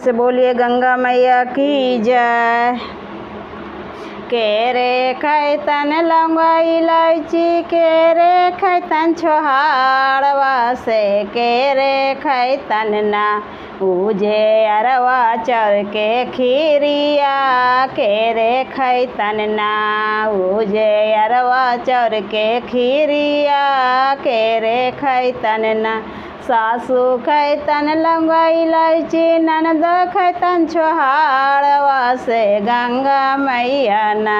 से बोलिए गंगा मैया की जय। केरे खैतन लौंगा इलायची, केरे खैतन छोहाड़वा से, केरे खैतन ना उजे अरवा चर के खीरिया, केरे खैतन ना उजे अरवा चर के खीरिया, केरे खैतन ना सासू खैतन लौंगा इलायची, ननद खैतन छोहाड़वा से, गंगा मैया ना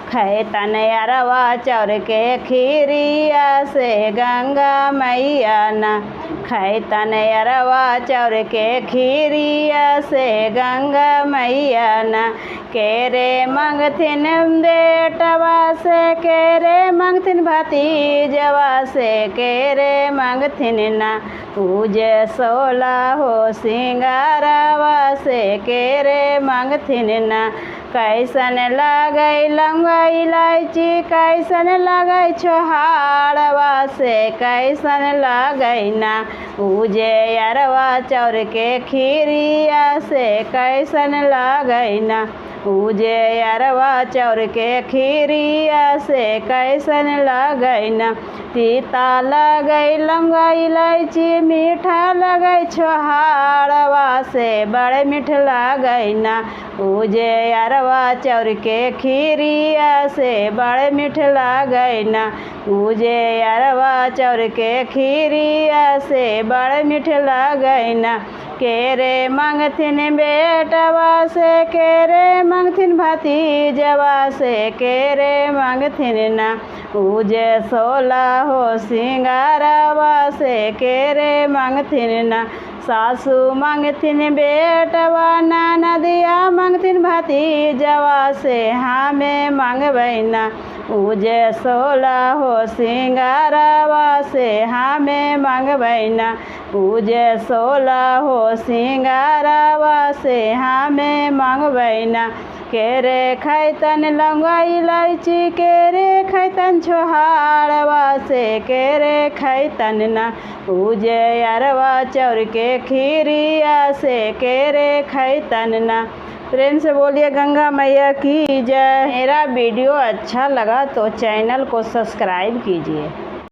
खैतन अरवा चौर के खीरिया से, गंगा मैया ना खैतन अरवा चौर के खीरिया से, गंगा मैया ना केरे मंगथिन बेटवा से, केरे मंगथिन भतीजवा से, केरे मंगथिन ना पूजे 16 हो सिंगारवा से, केरे मंगथिन ना कैसन लगै लौंगा इलायची, कैसन लगै छोहाड़वा से, कैसन लगै ना पूजे अरवा चौर के खीरिया से, कैसन लगै ना पूजे अरवा चौर के खीरिया से, कैसन लगै ना तीता लगै लौंगा इलायची, मीठा लगै छोहाड़वा से, बड़े मीठ लगै ना पूजे अरवा चौर के खीरिया से, बड़े मीठ लगै ना पूजे अरवा चौर के खीरिया से, बड़े मीठ लगै ना केरे मंगथिन बेटवा से, केरे मंगथिन भतीजवा से, केरे मंगथिन ना पूजे 16 हो सिंगारवा से, केरे मंगथिन ना सासू मंगथिन बेटवा, ननदिया मंगथिन भतीजवा से, हमें मंगबै ना पूजे 16 हो सिंगारवा से, हमें मंगबै ना पूजे 16 हो सिंगारवा से, हमें मंगबै ना केरे खैतन लौंगा इलायची, केरे खैतन छोहाड़वा से, केरे खैतन ना पूजे अरवा चौर के खीरिया से, केरे खैतन ना। प्रेम से बोलिए गंगा मैया की जय। मेरा वीडियो अच्छा लगा तो चैनल को सब्सक्राइब कीजिए।